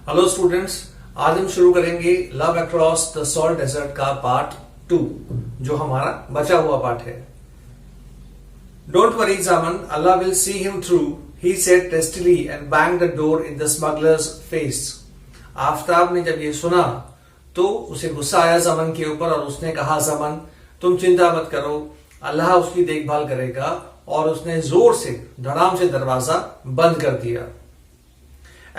Hello students, आज हम शुरू करेंगे love across the salt desert का पार्ट 2, जो हमारा बचा हुआ पार्ट है। Don't worry Jaman, Allah will see him through, he said testily and bang the door in the smuggler's face. Aftab ने जब ये सुना तो उसे गुस्सा आया जमन के ऊपर और उसने कहा, जमन तुम चिंता मत करो, अल्लाह उसकी देखभाल करेगा। और उसने जोर से धड़ाम से दरवाजा बंद कर दिया।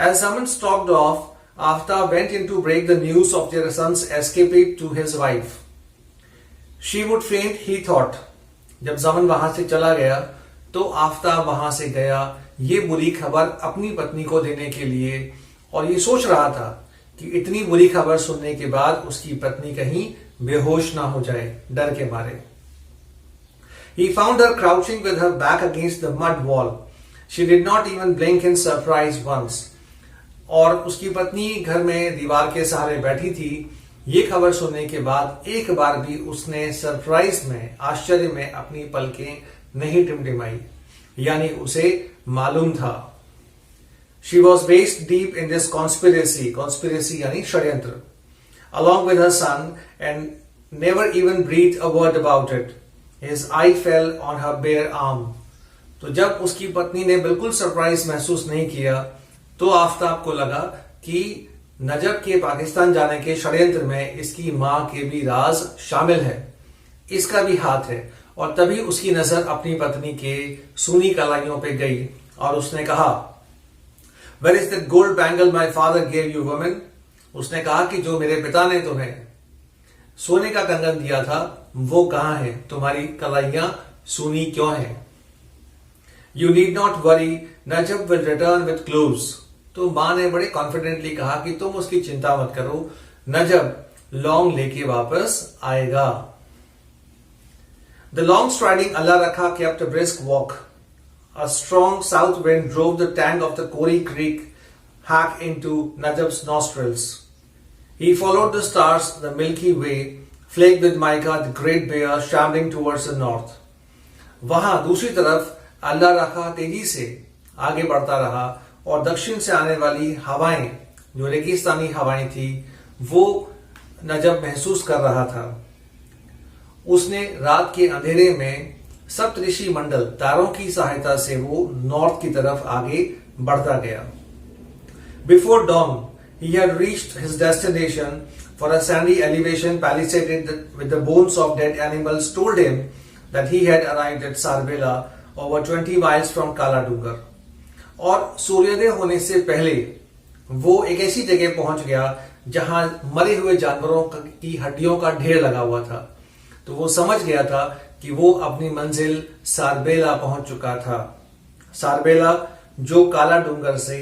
As Zaman stalked off, Aftab went in to break the news of their son's escape to his wife. She would faint, he thought. जब Zaman वहां से चला गया तो आफ्ताब वहां से गया ये बुरी खबर अपनी पत्नी को देने के लिए, और ये सोच रहा था कि इतनी बुरी खबर सुनने के बाद उसकी पत्नी कहीं बेहोश ना हो जाए डर के मारे। He found her crouching with her back against the mud wall. She did not even blink in surprise once. और उसकी पत्नी घर में दीवार के सहारे बैठी थी। ये खबर सुनने के बाद एक बार भी उसने सरप्राइज में, आश्चर्य में अपनी पलकें नहीं टिमटिमाई, यानी उसे मालूम था। She was waist deep in this conspiracy यानी षड्यंत्र, along with her son, and never even breathed a word about it. His eye fell on her bare arm. तो जब उसकी पत्नी ने बिल्कुल सरप्राइज महसूस नहीं किया तो आफ्ताब को लगा कि नजब के पाकिस्तान जाने के षड्यंत्र में इसकी मां के भी राज शामिल है, इसका भी हाथ है। और तभी उसकी नजर अपनी पत्नी के सूनी कलाइयों पे गई और उसने कहा, Where is that gold bangle my father gave you, woman? उसने कहा कि जो मेरे पिता ने तुम्हें सोने का कंगन दिया था वो कहां है? तुम्हारी कलाइयां सूनी क्यों है? You need not worry, Najab will return with clues. तो मां ने बड़े कॉन्फिडेंटली कहा कि तुम उसकी चिंता मत करो, नजब लॉन्ग लेके वापस आएगा। The long striding Allah Rakha kept a brisk walk. A strong south wind drove the tang of the Kori Creek hack into Najab's nostrils. He followed the stars, the Milky Way, flaked with mica, the Great Bear shambling towards the north. वहां दूसरी तरफ अल्लाह रखा तेजी से आगे बढ़ता रहा और दक्षिण से आने वाली हवाएं, जो रेगिस्तानी हवाएं थी, वो नजब महसूस कर रहा था। उसने रात के अंधेरे में सप्तऋषि मंडल तारों की सहायता से वो नॉर्थ की तरफ आगे बढ़ता गया। Before dawn, he had reached his destination, for a sandy elevation palisaded with the bones of dead animals told him that he had arrived at Sarbela, over 20 miles from Kala Dungar. और सूर्योदय होने से पहले वो एक ऐसी जगह पहुंच गया जहां मरे हुए जानवरों की हड्डियों का ढेर लगा हुआ था। तो वो समझ गया था कि वो अपनी मंजिल सारबेला पहुंच चुका था। सारबेला जो काला डूंगर से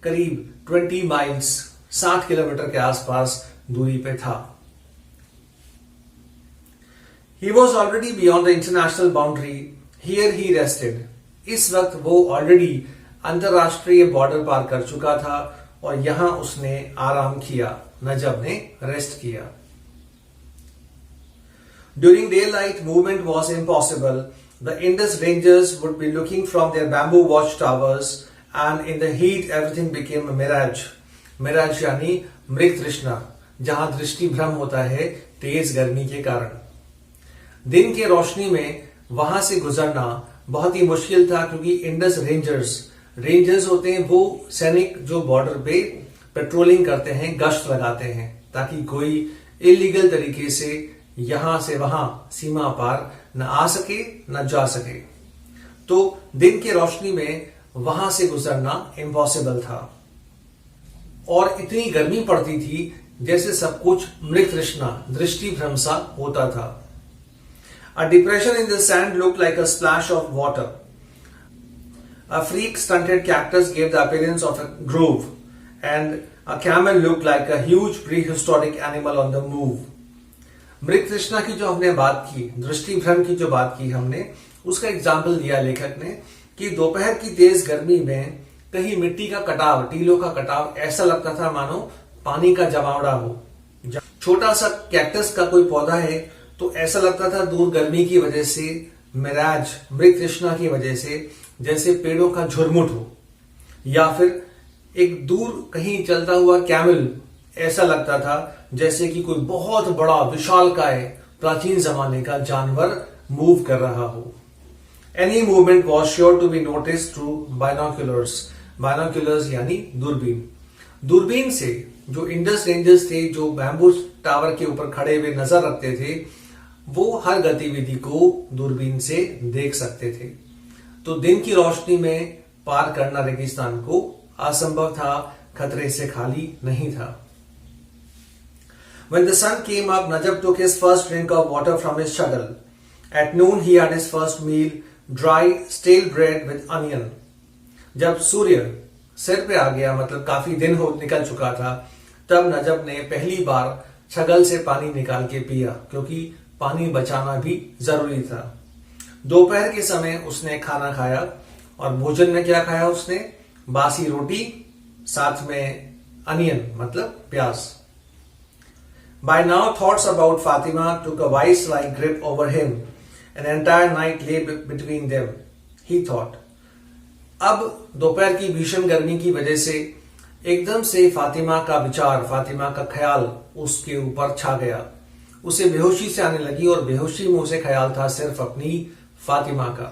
करीब 20 माइल्स 60 किलोमीटर के आसपास दूरी पे था। He was already beyond the international boundary. Here he rested. इस वक्त वो ऑलरेडी अंतरराष्ट्रीय बॉर्डर पार कर चुका था और यहां उसने आराम किया, नजब ने रेस्ट किया। During daylight, movement was impossible. The Indus Rangers would be looking from their bamboo watchtowers, and in the heat, everything became a mirage. Mirage यानी मृग तृष्णा, जहां दृष्टि भ्रम होता है तेज गर्मी के कारण। दिन के रोशनी में वहां से गुजरना बहुत ही मुश्किल था, क्योंकि इंडस रेंजर्स होते हैं वो सैनिक जो बॉर्डर पे पेट्रोलिंग करते हैं, गश्त लगाते हैं, ताकि कोई इलीगल तरीके से यहां से वहां सीमा पार न आ सके न जा सके। तो दिन की रोशनी में वहां से गुजरना इम्पॉसिबल था और इतनी गर्मी पड़ती थी जैसे सब कुछ मृग तृष्णा, दृष्टि भ्रम सा होता था। A depression in the sand looked like a splash of water. A freak stunted cactus gave the appearance of a grove, and a camel looked like a huge prehistoric animal on the move. मृग तृष्णा की जो हमने बात की, दृष्टि भ्रम की जो बात की हमने, उसका एग्जाम्पल दिया लेखक ने कि दोपहर की तेज गर्मी में कहीं मिट्टी का कटाव, टीलों का कटाव ऐसा लगता था मानो पानी का जमावड़ा हो। छोटा सा कैक्टस का कोई पौधा है तो ऐसा लगता था दूर गर्मी की वजह से, मिराज मृग तृष्णा की वजह से, जैसे पेड़ों का झुरमुट हो, या फिर एक दूर कहीं चलता हुआ कैमल ऐसा लगता था जैसे कि कोई बहुत बड़ा विशालकाय प्राचीन जमाने का जानवर मूव कर रहा हो। Any movement was sure to be notice through binoculars. Binoculars यानी दूरबीन। दूरबीन से जो इंडस रेंजर्स थे, जो बैम्बू टावर के ऊपर खड़े हुए नजर रखते थे, वो हर गतिविधि को दूरबीन से देख सकते थे। तो दिन की रोशनी में पार करना रेगिस्तान को असंभव था, खतरे से खाली नहीं था। When the sun came up, Najab took his first drink of water from his shuttle. At noon, he had his first meal, dry stale bread with onion. जब सूर्य सिर पे आ गया, मतलब काफी दिन हो निकल चुका था, तब नजब ने पहली बार छगल से पानी निकाल के पिया, क्योंकि पानी बचाना भी जरूरी था। दोपहर के समय उसने खाना खाया, और भोजन में क्या खाया उसने? बासी रोटी, साथ में अनियन मतलब प्याज। By now thoughts about Fatima took a vice-like grip over him. An entire night lay between them. He thought. अब दोपहर की भीषण गर्मी की वजह से एकदम से फातिमा का विचार, फातिमा का ख्याल उसके ऊपर छा गया। उसे बेहोशी से आने लगी, और बेहोशी में उसे ख्याल था सिर्फ अपनी फातिमा का।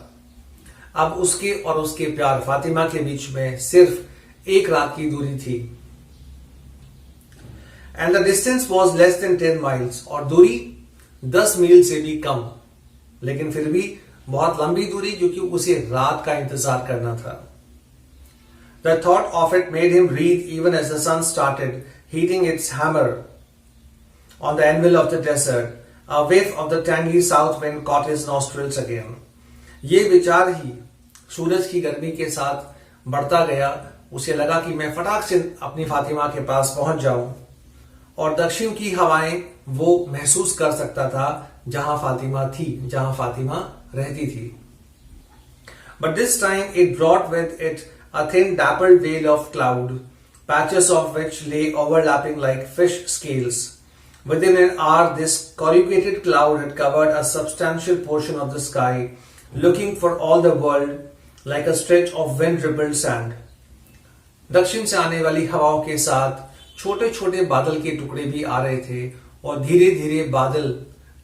अब उसके और उसके प्यार फातिमा के बीच में सिर्फ एक रात की दूरी थी। And the distance was less than 10 miles, और दूरी 10 मील से भी कम, लेकिन फिर भी बहुत लंबी दूरी, क्योंकि उसे रात का इंतजार करना था। The thought of it made him breathe even as the sun started heating its hammer on the anvil of the desert. A whiff of the tangy south wind caught his nostrils again. ये विचार ही सूरज की गर्मी के साथ बढ़ता गया। उसे लगा कि मैं फटाक से अपनी फातिमा के पास पहुंच जाऊं, और दक्षिण की हवाएं वो महसूस कर सकता था जहां फातिमा थी, जहां फातिमा रहती थी। But this time it brought with it a thin dappled veil of cloud, patches of which lay overlapping like fish scales. Within an hour this corrugated cloud had covered a substantial portion of the sky, looking for all the world like a stretch of wind-rippled sand. दक्षिण से आने वाली हवाओं के साथ छोटे छोटे बादल के टुकड़े भी आ रहे थे, और धीरे धीरे बादल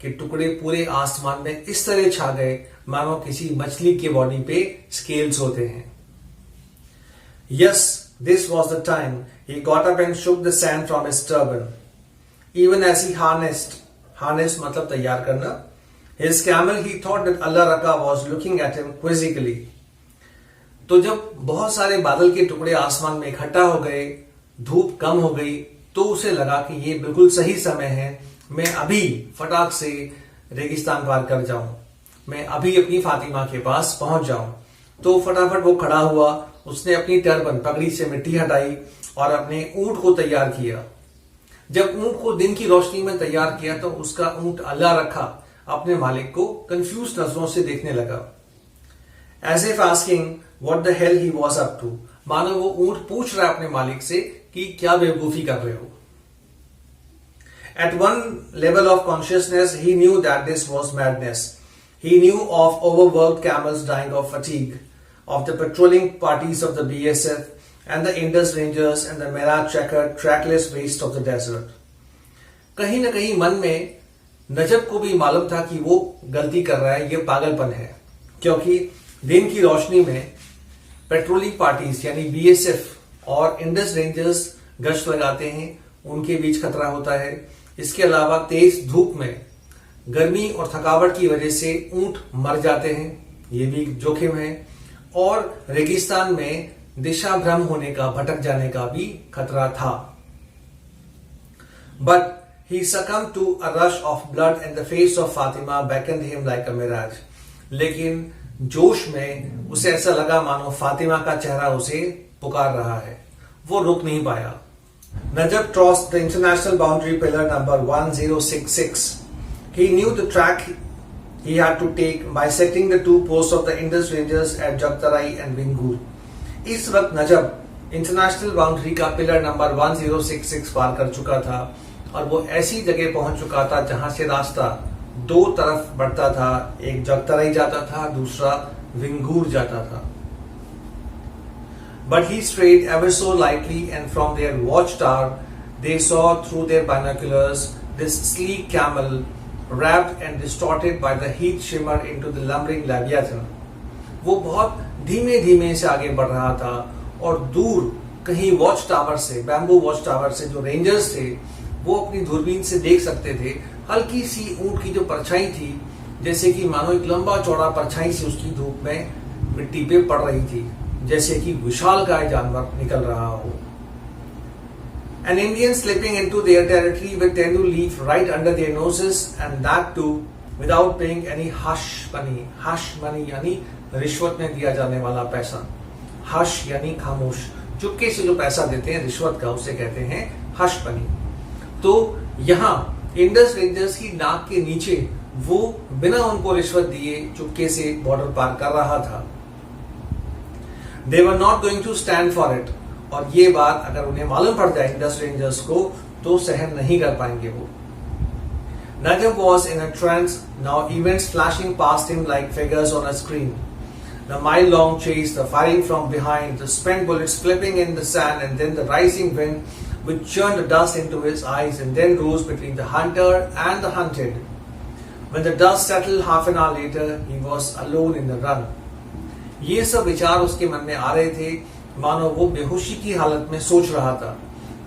के टुकड़े पूरे आसमान में इस तरह छा गए मानो किसी मछली के बॉडी पे स्केल्स होते हैं। Yes, this was the time he got up and shook the sand from his turban. Even as he harnessed मतलब तैयार करना, his camel, he thought that Allah Raka was looking at him quizzically. तो जब बहुत सारे बादल के टुकड़े आसमान में इकट्ठा हो गए, धूप कम हो गई, तो उसे लगा कि ये बिल्कुल सही समय है, मैं अभी फटाक से रेगिस्तान पार कर जाऊं, मैं अभी अपनी फातिमा के पास पहुंच जाऊं। तो फटाफट वो खड़ा हुआ, उसने अपनी टर्बन पगड़ी से मिट्टी हटाई और अपने ऊंट को तैयार किया। जब ऊंट को दिन की रोशनी में तैयार किया तो उसका ऊंट अल्लाह रखा अपने मालिक को कंफ्यूज नजरों से देखने लगा। As if asking what the hell he was up to, मानो वो ऊंट पूछ रहा है अपने मालिक से कि क्या बेवकूफी कर रहे हो। At one level of consciousness, he knew that this was madness. He knew of overworked camels dying of fatigue, of the patrolling parties of the BSF and the Indus Rangers and the mirage-checkered trackless waste of the desert. कहीं न कहीं मन में नजब को भी मालूम था कि वो गलती कर रहा है, ये पागलपन है, क्योंकि दिन की रोशनी में पेट्रोलिंग पार्टीज यानी BSF और इंडस रेंजर्स गश्त लगाते हैं, उनके बीच खतरा होता है। इसके अलावा तेज धूप में गर्मी और थकावट की वजह से ऊंट मर जाते हैं, ये भी जोखिम है, और रेगिस्तान में दिशा भ्रम होने का, भटक जाने का भी खतरा था। But he succumbed to a rush of blood and the face of Fatima beckoned him like a mirage. लेकिन जोश में उसे ऐसा लगा मानो फातिमा का चेहरा उसे पुकार रहा है, वो रुक नहीं पाया। Najab crossed the international boundary pillar number 1066. He knew the track he had to take, bisecting the two posts of the Indus Rangers at Jagtarai and Vingur. इस वक्त नजब इंटरनेशनल बाउंड्री का पिलर नंबर 1066 पार कर चुका था, और वो ऐसी जगह पहुंच चुका था जहां से रास्ता दो तरफ बढ़ता था, एक जगतराई जाता था, दूसरा विंगूर जाता था। But he strayed ever so lightly, and from their watchtower they saw through their binoculars this sleek camel, wrapped and distorted by the heat shimmer into the lumbering Leviathan. वो बहुत धीमे धीमे से आगे बढ़ रहा था और दूर कहीं वॉच टावर से, बैम्बू वॉच टावर से जो रेंजर्स थे वो अपनी दूरबीन से देख सकते थे हल्की सी ऊंट की जो परछाई थी, जैसे कि मानो एक लंबा चौड़ा परछाई से उसकी धूप में मिट्टी पे पड़ रही थी, जैसे कि विशालकाय जानवर निकल रहा हो. An Indian slipping into their territory will tend to leave right under their noses, and that too without paying any hush money. Hush money यानी रिश्वत में दिया जाने वाला पैसा. Hush यानी खामोश, चुपके से जो पैसा देते हैं रिश्वत का, उसे कहते हैं हश मनी. तो यहाँ इंडस रेंजर्स की नाक के नीचे वो बिना उनको रिश्वत दिए चुपके से बॉर्डर पार कर रहा था. They were not going to stand for it. और ये बात अगर उन्हें मालूम पड़ जाए इंडस रेंजर्स को तो सहन नहीं कर पाएंगे वो. Najib was in a trance, now events flashing past him like figures on a screen. The mile-long chase, the firing from behind, the spent bullets flipping in the sand, and then the rising wind which churned the dust into his eyes and then rose between the hunter and the hunted. When the dust settled half an hour later, he was alone in the run. ये सब विचार उसके मन में आ रहे थे, मानो वो बेहोशी की हालत में सोच रहा था.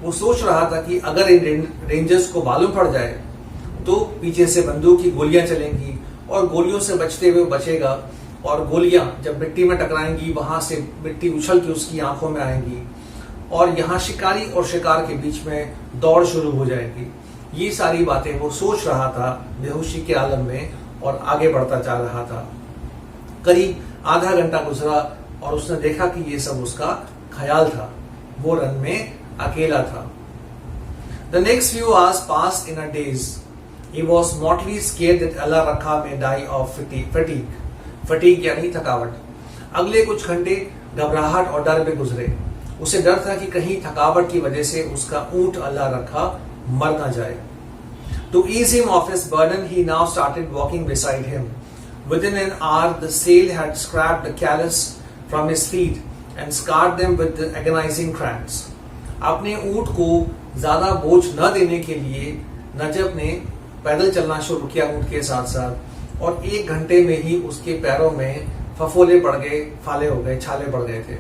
वो सोच रहा था कि अगर इन रेंजर्स को मालूम पड़ जाए तो पीछे से बंदूक की गोलियां चलेंगी और गोलियों से बचते हुए बचेगा, और गोलियां जब मिट्टी में टकराएंगी वहां से मिट्टी उछल के उसकी आंखों में आएंगी और यहाँ शिकारी और शिकार के बीच में दौड़ शुरू हो जाएगी. ये सारी बातें वो सोच रहा था बेहोशी के आलम में और आगे बढ़ता जा रहा था. करीब आधा घंटा गुजरा और उसने देखा कि ये सब उसका ख्याल था. वो रन में अकेला था. The next few hours passed in a daze. He was mortally scared that Allah Rakha may die of fatigue. Fatigue यानी थकावट. अगले कुछ घंटे घबराहट और डर में गुजरे. उसे डर था कि कहीं थकावट की वजह से उसका ऊंट अल्लाह रखा मर ना जाए. To ease him of his burden, he now started walking beside him. Within an hour, the sail had scraped the callus from his feet and scarred them with the agonizing cramps. अपने ऊंट को ज्यादा बोझ न देने के लिए नजब ने पैदल चलना शुरू किया ऊंट के साथ साथ, और 1 घंटे में ही उसके पैरों में फफोले पड़ गए, फाले हो गए, छाले पड़ गए थे.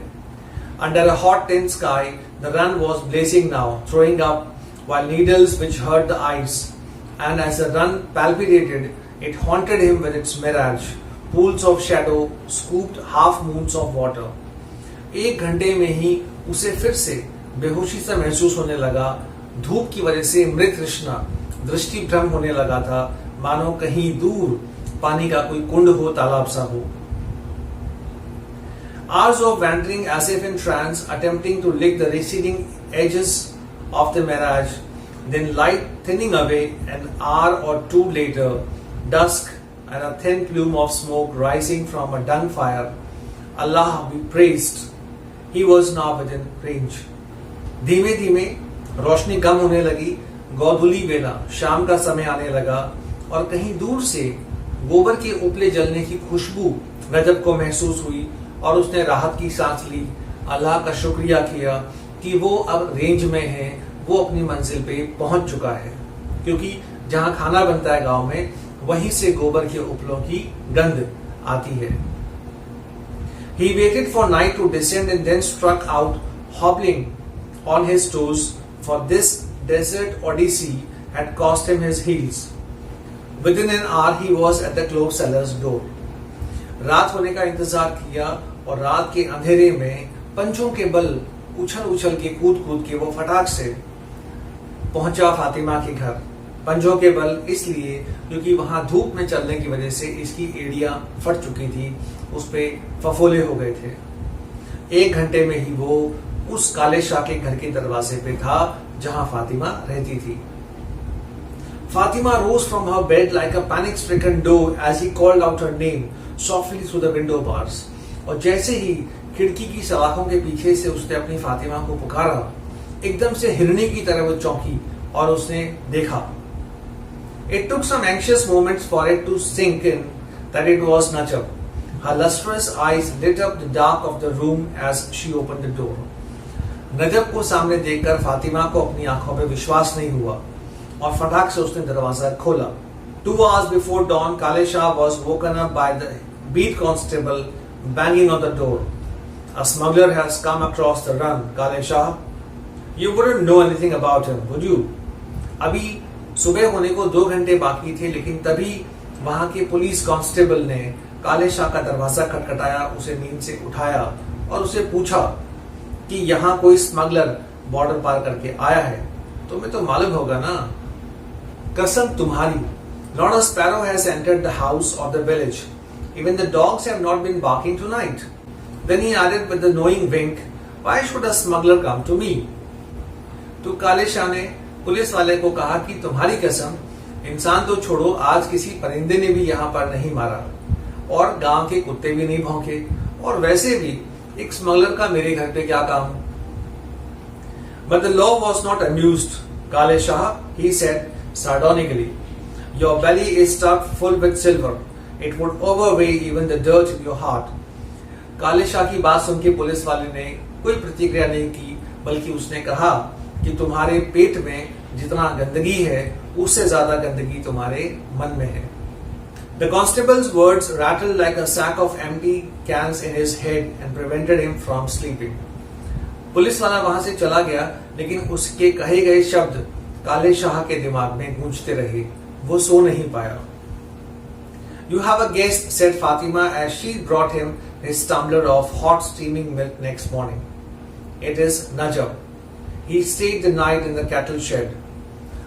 Under a hot tense sky, the run was blazing now, throwing up while needles which hurt the eyes, and as the run palpitated, it haunted him with its mirage, pools of shadow, scooped half moons of water. 1 घंटे में ही उसे फिर से बेहोशी सा महसूस होने लगा. धूप की वजह से मृत तृष्णा, दृष्टि भ्रम होने लगा था, मानो कहीं दूर पानी का कोई कुंड हो, तालाब सा हो. Hours of wandering as if in trance, attempting to lick the receding edges of the mirage, then light thinning away. An hour or 2 later, dusk and a thin plume of smoke rising from a dung fire. Allah be praised, he was now within range. धीमे धीमे रोशनी कम होने लगी. गोधूली बेला, शाम का समय आने लगा और कहीं दूर से गोबर के उपले जलने की खुशबू रजब को महसूस हुई और उसने राहत की सांस ली. अल्लाह का शुक्रिया किया कि वो अब रेंज में है, वो अपनी मंजिल पे पहुंच चुका है, क्योंकि जहां खाना बनता है गांव में वहीं से गोबर के उपलों की गंध आती है. He waited for night to descend and then struck out, hobbling on his toes, for this desert odyssey had cost him his heels. Within an hour he was at the clove seller's door. रात होने का इंतजार किया और रात के अंधेरे में पंचों के बल उछल उछल के कूद कूद के वो फटाक से पहुंचा फातिमा के घर. पंजों के बल इसलिए क्योंकि वहां धूप में चलने की वजह से इसकी एड़ियां फट चुकी थी, उस पे फफोले हो गए थे. 1 घंटे में ही वो उस काले शाह के घर के दरवाजे पे था जहां फातिमा रहती थी. Fatima rose from her bed like a panic-stricken doe as he called out her name softly through the window bars. और जैसे ही खिड़की की सलाखों के पीछे से उसने अपनी फातिमा को पुकारा, एकदम से हिरनी की तरह वो चौंकी और उसने देखा. It took some anxious moments for it to sink in that it was Najab. Her lustrous eyes lit up the dark of the room as she opened the door. नजब को सामने देखकर फातिमा को अपनी आंखों पे विश्वास नहीं हुआ और फटाक से उसने दरवाजा खोला. 2 hours before dawn, Kale Shah was woken up by the beat constable banging on the door. A smuggler has come across the run, Kale Shah. You wouldn't know anything about him, would you? अभी सुबह होने को 2 घंटे बाकी थे, लेकिन तभी वहां के पुलिस कांस्टेबल ने काले शाह का दरवाजा खटखटाया, उसे नींद से उठाया और उसे पूछा कि यहाँ कोई स्मगलर बॉर्डर पार करके आया है, तुम्हें तो मालूम होगा ना. कसम तुम्हारी, not a sparrow has entered the house or the village. Even the dogs have not been barking tonight. Then he added with a knowing wink, why should a smuggler come to me? तो काले शाह ने police वाले को कहा कि तुम्हारी कसम, इंसान तो छोड़ो, आज किसी परिंदे ने भी यहाँ पर नहीं मारा और गांव के कुत्ते भी नहीं भौंके, और वैसे भी एक स्मगलर का मेरे घर पे क्या काम. But the law was not amused. Kale Shah, he said sardonically, your belly is stuffed full with silver. It would overweigh even the dirt in your heart. काले शाह की बात सुन के पुलिस वाले ने कोई प्रतिक्रिया नहीं की, बल्कि उसने कहा कि तुम्हारे पेट में जितना गंदगी है, उससे ज्यादा गंदगी तुम्हारे मन में है. The constable's words rattled like a sack of empty cans in his head and prevented him from sleeping. Police वाला वहां से चला गया, लेकिन उसके कहे गए शब्द काले शाह के दिमाग में गूंजते रहे. वो सो नहीं पाया. You have a guest, said Fatima as she brought him his tumbler of hot steaming milk next morning. It is Najab. He stayed the night in the cattle shed.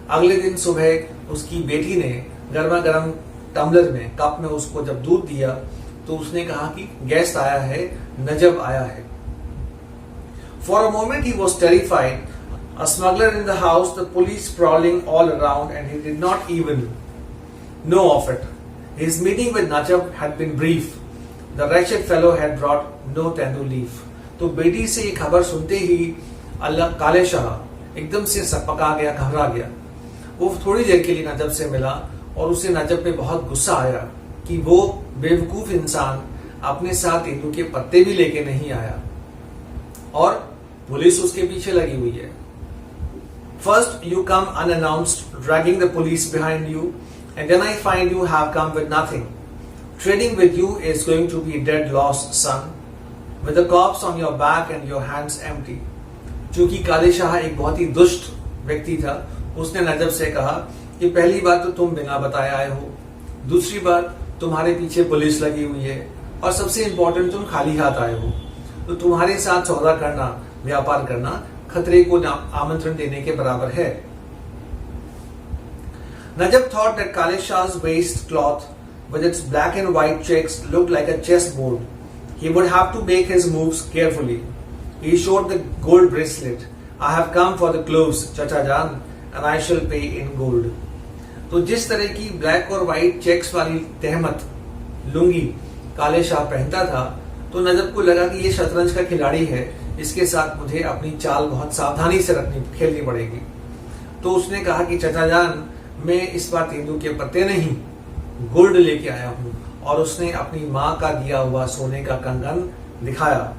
अगले दिन सुबह उसकी बेटी ने गर्मा गर्म टम्बलर में, कप में उसको जब दूध दिया तो उसने कहा कि गेस्ट आया है, नजब आया है. For a moment he was terrified. A smuggler in the house, the police prowling all around, and he did not even know of it. His meeting with Najab had been brief. The wretched fellow had brought no tendu leaf. तो बेटी से ये खबर सुनते ही अल्लाह काले शाह एकदम से सपका गया, घबरा गया. वो थोड़ी देर के लिए नजब से मिला और उसे नजब पे बहुत गुस्सा आया कि वो बेवकूफ इंसान अपने साथ तेंदू के पत्ते भी लेके नहीं आया और पुलिस उसके पीछे लगी हुई है. First you come unannounced, dragging the police behind you, and then I find you have come with nothing. Trading with you is going to be dead loss son, with the corpse on your back and your hands empty. चूंकि काले शाह एक बहुत ही दुष्ट व्यक्ति था, उसने नजब से कहा कि पहली बात तो तुम बिना बताए आए हो, दूसरी बात तुम्हारे पीछे पुलिस लगी हुई है, और सबसे इंपॉर्टेंट तुम खाली हाथ आए हो. तो तुम्हारे साथ सौदा करना, व्यापार करना खतरे को आमंत्रण देने के बराबर है. Najab thought that Kale Shah's waist cloth with its black and white checks looked like a chessboard. He would have to make his moves carefully. He showed the gold bracelet. I have come for the clothes, Chacha Jaan, and I shall pay in gold. तो जिस तरह की black और white checks वाली तहमत लुंगी काले शाह पहनता था, तो नजब को लगा कि ये शतरंज का खिलाड़ी है, इसके साथ मुझे अपनी चाल बहुत सावधानी से खेलनी पड़ेगी. तो उसने कहा कि चचा जान, मैं इस बार तेंदू के पत्ते नहीं, गोल्ड लेके आया हूं, और उसने अपनी मां का दिया हुआ सोने का कंगन दिखाया.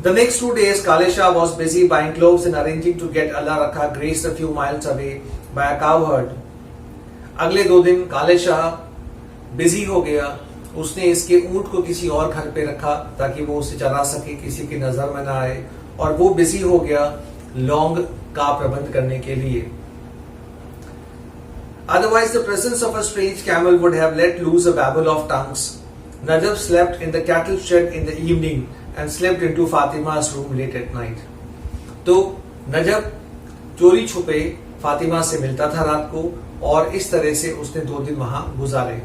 The next 2 days, Kale Shah was busy buying clothes and arranging to get Allah Rakha grazed a few miles away by a cow herd. अगले 2 दिन काले शाह बिजी हो गया. उसने इसके ऊंट को किसी और घर पे रखा ताकि वो उसे चरा सके, किसी की नजर में ना आए, और वो बिजी हो गया लौंग का प्रबंध करने के लिए. Otherwise, the presence of a strange camel would have let loose a babble of tongues. Najab slept in the cattle shed in the evening and slipped into Fatima's room late at night. तो नजब चोरी छुपे फातिमा से मिलता था रात को, और इस तरह से उसने 2 दिन वहां गुजारे.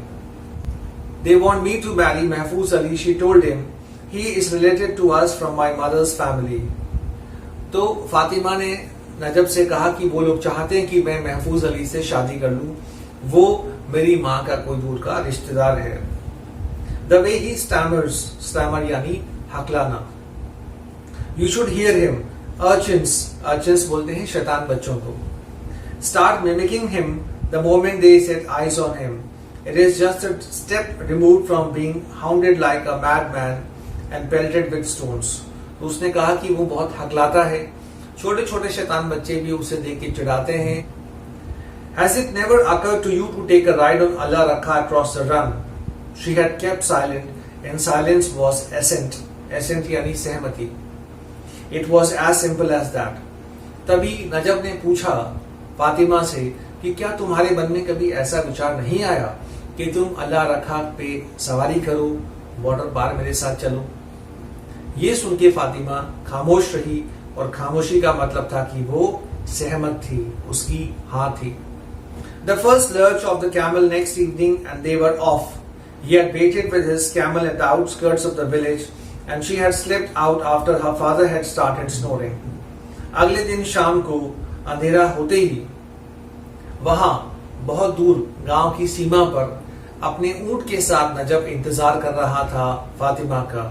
They want me to marry Mahfouz Ali, she told him. He is related to us from my mother's family. तो फातिमा ने नजब से कहा कि वो लोग चाहते हैं कि मैं महफूज अली से शादी कर लूं, वो मेरी मां का कोई दूर का रिश्तेदार है. The way he stammers, stammer यानी हकलाना. You should hear him. Urchins बोलते हैं शैतान बच्चों को. Start mimicking him the moment they set eyes on him. It is just a step removed from being hounded like a madman and pelted with stones. तो उसने कहा कि वो बहुत हकलाता है, छोटे छोटे शैतान बच्चे भी उसे देख के चिढ़ाते हैं. Has it never occurred to you to take a ride on Allah Rakha across the run? She had kept silent, and silence was assent. Assent यानी सहमति. It was as simple as that. तभी नजब ने पूछा फातिमा से कि क्या तुम्हारे मन में कभी ऐसा विचार नहीं आया कि तुम अल्लाह रखा पे सवारी करो, बॉर्डर पार मेरे साथ चलो. ये सुन के फातिमा खामोश रही, और खामोशी का मतलब था कि वो सहमत थी, उसकी हाँ थी. The first lurch of the camel next evening and they were off. He had waited with his camel at the outskirts of the village and she had slipped out after her father had started snoring. अगले दिन शाम को अंधेरा होते ही वहां बहुत दूर गांव की सीमा पर अपने ऊंट के साथ नजब इंतजार कर रहा था फातिमा का,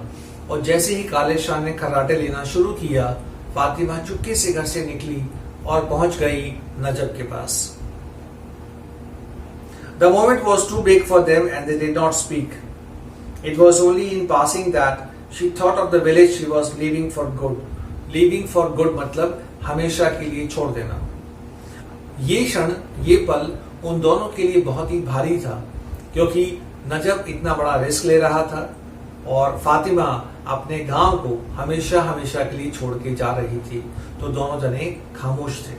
और जैसे ही काले शाह ने खर्राटे लेना शुरू किया, फातिमा चुपके से घर से निकली और पहुंच गई नजब के पास. The moment was too big for them and they did not speak. It was only in passing that she thought of the village she was leaving for good. Leaving for good मतलब हमेशा के लिए छोड़ देना. ये क्षण, ये पल उन दोनों के लिए बहुत ही भारी था, क्योंकि नजब इतना बड़ा रिस्क ले रहा था और फातिमा अपने गांव को हमेशा हमेशा के लिए छोड़ के जा रही थी. तो दोनों जने खामोश थे.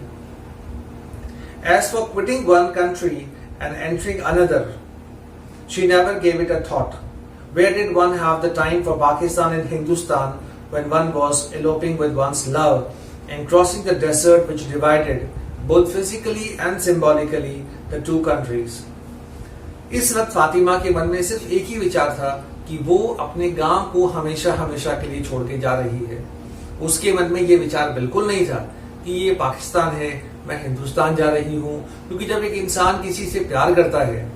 As for quitting one country and entering another, she never gave it a thought. Where did one have the time for Pakistan and Hindustan when one was eloping with one's love and crossing the desert which divided both physically and symbolically the two countries? इस वक्त फातिमा के मन में सिर्फ एक ही विचार था कि वो अपने गांव को हमेशा हमेशा के लिए छोड़ के जा रही है. उसके मन में ये विचार बिल्कुल नहीं था कि ये पाकिस्तान है, मैं हिंदुस्तान जा रही हूँ. क्योंकि जब एक इंसान किसी से प्यार करता है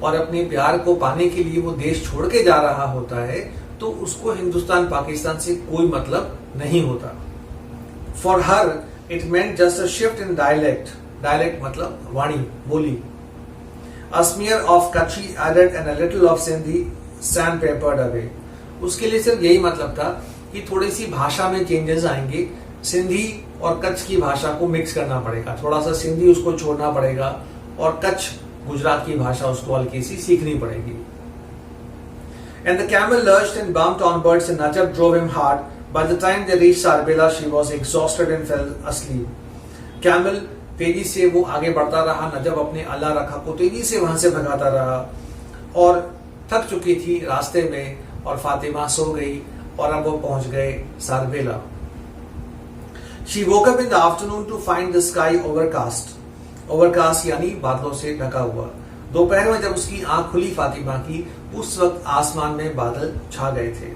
और अपने प्यार को पाने के लिए वो देश छोड़ के जा रहा होता है, तो उसको हिंदुस्तान पाकिस्तान से कोई मतलब नहीं होता. For her it meant just a shift in dialect. Dialect मतलब वाणी, बोली. A smear of Kutchi added and a little of Sindhi sand papered away. उसके लिए सिर्फ यही मतलब था कि थोड़ी सी भाषा में चेंजेस आएंगे. सिंधी और कच्छ की भाषा को मिक्स करना पड़ेगा, थोड़ा सा सिंधी उसको छोड़ना पड़ेगा और कच्छ गुजरात की भाषा उसको हल्की सी सीखनी पड़ेगी. And the camel lurched and bumped onwards and Najab drove him hard. By the time they reached Sarbela, she was exhausted and fell asleep. Camel तेजी से वो आगे बढ़ता रहा, नजब अपने अल्लाह रखा को तेजी से वहां से भगाता रहा और थक चुकी थी रास्ते में, और फातिमा सो गई और अब वो पहुंच गए सारबेला. She woke up in the afternoon to find the sky overcast. Overcast यानी बादलों से ढका हुआ. दोपहर में जब उसकी आंख खुली फातिमा की, उस वक्त आसमान में बादल छा गए थे.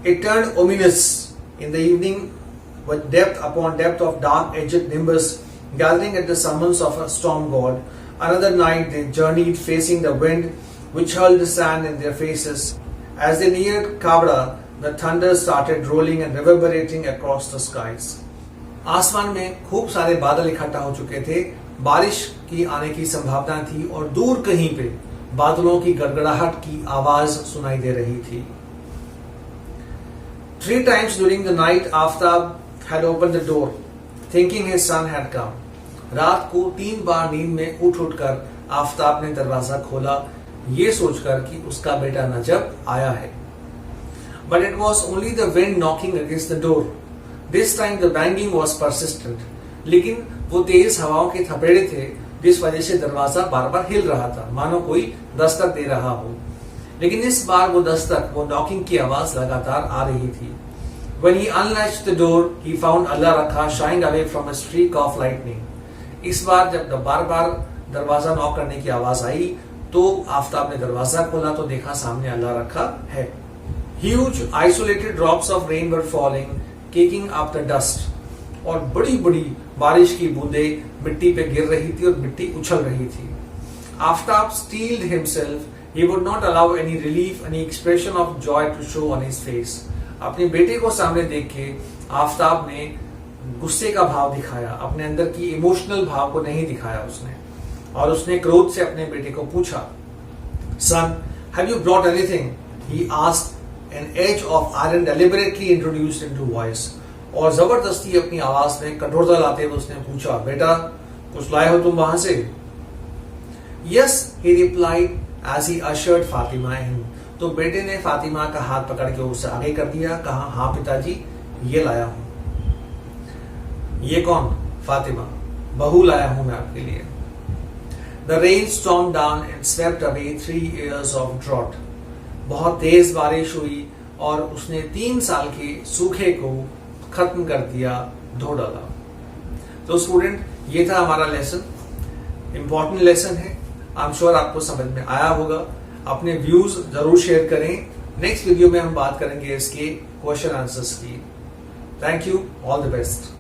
It turned ominous in the evening with depth upon depth of dark-edged nimbus gathering at the summons of a storm god. Another night they journeyed facing the wind which hurled the sand in their faces. As they neared Kabra, the thunder started rolling and reverberating across the skies. आसमान में खूब सारे बादल इकट्ठा हो चुके थे, बारिश की आने की संभावना थी और दूर कहीं पे बादलों की गड़गड़ाहट की आवाज सुनाई दे रही थी. 3 times during the night, Aftab had opened the door, thinking his son had come. रात को 3 बार नींद में उठकर आफ्ताब ने दरवाजा खोला, ये सोचकर कि उसका बेटा नजब आया है. But it was only the wind knocking against the door. This time the banging was persistent. लेकिन वो तेज हवाओं के थपेड़े थे, जिस वजह से दरवाजा बार बार हिल रहा था, मानो कोई दस्तक दे रहा हो. लेकिन इस बार वो दस्तक, वो नॉकिंग की आवाज लगातार आ रही थी. When he unlatched the door, he found Allah Rakha shying away from a streak of lightning. इस बार जब बार बार दरवाजा नॉक करने की आवाज आई, तो आफ्ताब ने दरवाजा खोला तो देखा सामने अल्लाह रखा है. Huge isolated drops of rain were falling, kicking up the dust. और बड़ी बड़ी बारिश की बूंदें मिट्टी पे गिर रही थी और मिट्टी उछल रही थी. Aftab steeled himself. He would not allow any relief, any expression of joy to show on his face. अपने बेटे को सामने देख के आफ्ताब ने गुस्से का भाव दिखाया, अपने अंदर की इमोशनल भाव को नहीं दिखाया उसने. और उसने क्रोध से अपने बेटे को पूछा, Son, have you brought anything? He asked, an edge of iron deliberately introduced into voice. और जबरदस्ती अपनी आवाज में कठोरता लाते हुए उसने पूछा, बेटा कुछ लाए हो तुम वहां से? Yes, he replied as he ushered Fatima in. तो बेटे ने फातिमा का हाथ पकड़ के उसे आगे कर दिया, कहा, हाँ पिताजी, ये लाया हूं. ये कौन? फातिमा, बहू लाया हूं मैं आपके लिए. The rain stormed down and swept away 3 years of drought. बहुत तेज बारिश हुई और उसने 3 साल के सूखे को खत्म कर दिया, धो डाला. तो स्टूडेंट, ये था हमारा लेसन. इंपॉर्टेंट लेसन है. आई एम श्योर आपको समझ में आया होगा. अपने व्यूज जरूर शेयर करें. नेक्स्ट वीडियो में हम बात करेंगे इसके क्वेश्चन आंसर्स की. Thank you. All the best.